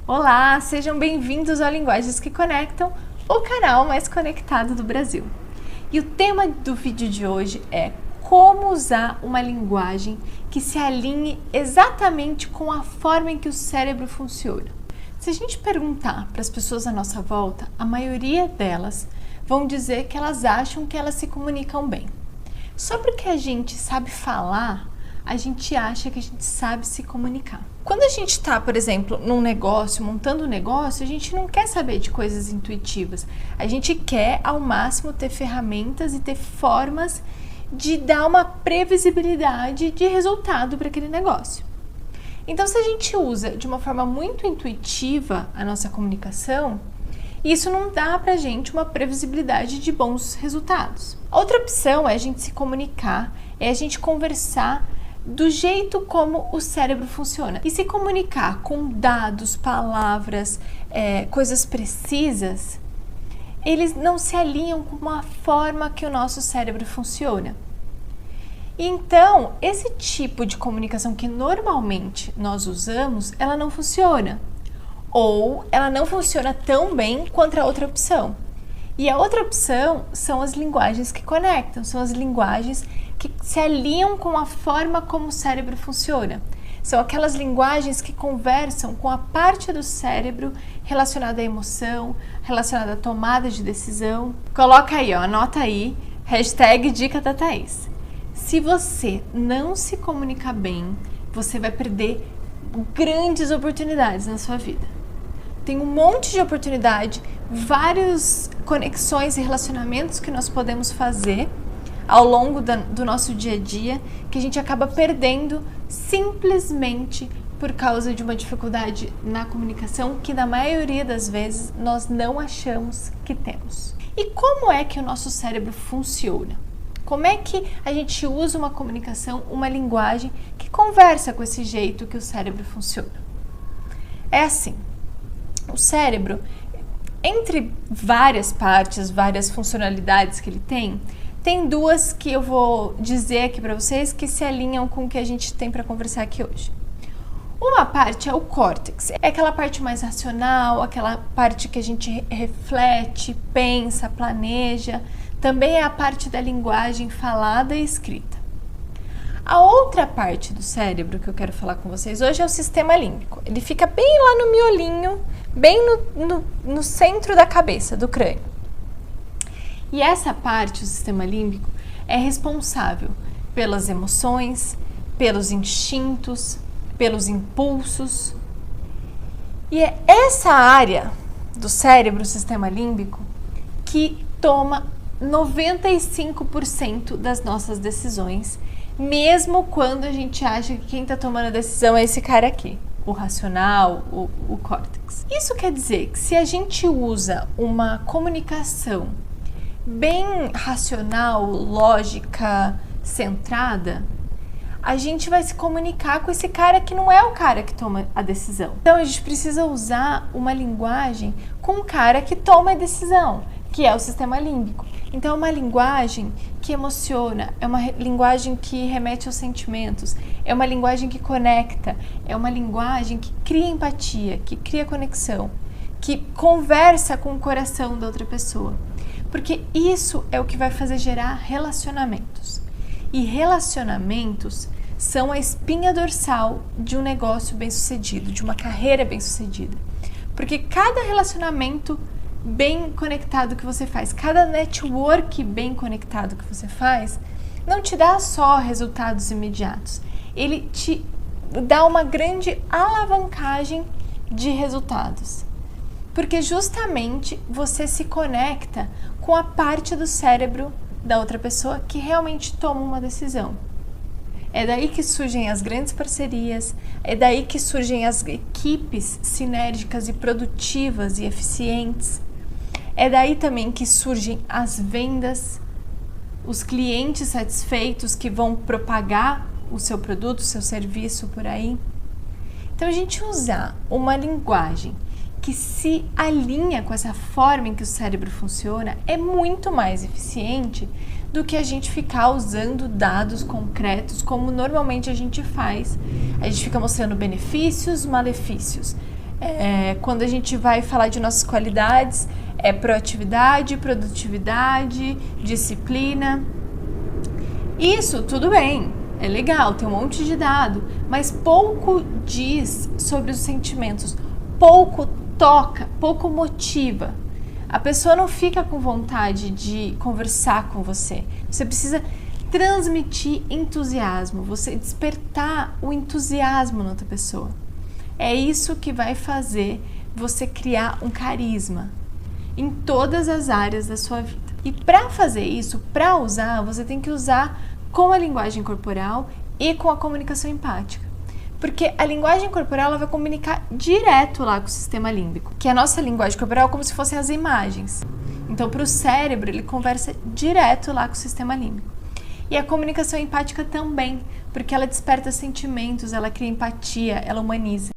Olá, sejam bem-vindos ao Linguagens que Conectam, o canal mais conectado do Brasil. E o tema do vídeo de hoje é como usar uma linguagem que se alinhe exatamente com a forma em que o cérebro funciona. Se a gente perguntar para as pessoas à nossa volta, a maioria delas vão dizer que elas acham que elas se comunicam bem. Só porque a gente sabe falar, a gente acha que a gente sabe se comunicar. Quando a gente está, por exemplo, num negócio, montando um negócio, a gente não quer saber de coisas intuitivas. A gente quer, ao máximo, ter ferramentas e ter formas de dar uma previsibilidade de resultado para aquele negócio. Então, se a gente usa de uma forma muito intuitiva a nossa comunicação, isso não dá pra gente uma previsibilidade de bons resultados. Outra opção é a gente se comunicar, é a gente conversar do jeito como o cérebro funciona. E se comunicar com dados, palavras, coisas precisas, eles não se alinham com a forma que o nosso cérebro funciona. Então, esse tipo de comunicação que normalmente nós usamos, ela não funciona. Ou ela não funciona tão bem quanto a outra opção. E a outra opção são as linguagens que conectam, são as linguagens que se alinham com a forma como o cérebro funciona. São aquelas linguagens que conversam com a parte do cérebro relacionada à emoção, relacionada à tomada de decisão. Coloca aí, anota aí, hashtag Dica da Thaís. Se você não se comunicar bem, você vai perder grandes oportunidades na sua vida. Tem um monte de oportunidade, várias conexões e relacionamentos que nós podemos fazer ao longo do nosso dia a dia, que a gente acaba perdendo simplesmente por causa de uma dificuldade na comunicação que na maioria das vezes nós não achamos que temos. E como é que o nosso cérebro funciona? Como é que a gente usa uma comunicação, uma linguagem que conversa com esse jeito que o cérebro funciona? É assim. O cérebro, entre várias partes, várias funcionalidades que ele tem duas que eu vou dizer aqui para vocês que se alinham com o que a gente tem para conversar aqui hoje. Uma parte é o córtex, é aquela parte mais racional, aquela parte que a gente reflete, pensa, planeja. Também é a parte da linguagem falada e escrita. A outra parte do cérebro que eu quero falar com vocês hoje é o sistema límbico. Ele fica bem lá no miolinho, bem no centro da cabeça, do crânio. E essa parte, o sistema límbico, é responsável pelas emoções, pelos instintos, pelos impulsos. E é essa área do cérebro, o sistema límbico, que toma 95% das nossas decisões, mesmo quando a gente acha que quem está tomando a decisão é esse cara aqui, o racional, o córtex. Isso quer dizer que se a gente usa uma comunicação bem racional, lógica, centrada, a gente vai se comunicar com esse cara que não é o cara que toma a decisão. Então a gente precisa usar uma linguagem com o cara que toma a decisão, que é o sistema límbico. Então é uma linguagem que emociona, é uma linguagem que remete aos sentimentos, é uma linguagem que conecta, é uma linguagem que cria empatia, que cria conexão, que conversa com o coração da outra pessoa. Porque isso é o que vai fazer gerar relacionamentos. E relacionamentos são a espinha dorsal de um negócio bem-sucedido, de uma carreira bem-sucedida. Porque cada relacionamento bem conectado que você faz, cada network bem conectado que você faz, não te dá só resultados imediatos. Ele te dá uma grande alavancagem de resultados. Porque justamente você se conecta com a parte do cérebro da outra pessoa que realmente toma uma decisão. É daí que surgem as grandes parcerias, é daí que surgem as equipes sinérgicas e produtivas e eficientes. É daí também que surgem as vendas, os clientes satisfeitos que vão propagar o seu produto, o seu serviço por aí. Então, a gente usar uma linguagem que se alinha com essa forma em que o cérebro funciona é muito mais eficiente do que a gente ficar usando dados concretos como normalmente a gente faz. A gente fica mostrando benefícios, malefícios, Quando a gente vai falar de nossas qualidades, é proatividade, produtividade, disciplina. Isso, tudo bem, é legal, tem um monte de dado, mas pouco diz sobre os sentimentos, pouco toca, pouco motiva. A pessoa não fica com vontade de conversar com você. Você precisa transmitir entusiasmo, você despertar o entusiasmo na outra pessoa. É isso que vai fazer você criar um carisma em todas as áreas da sua vida. E para fazer isso, para usar, você tem que usar com a linguagem corporal e com a comunicação empática. Porque a linguagem corporal ela vai comunicar direto lá com o sistema límbico, que a nossa linguagem corporal é como se fossem as imagens. Então, para o cérebro, ele conversa direto lá com o sistema límbico. E a comunicação empática também, porque ela desperta sentimentos, ela cria empatia, ela humaniza.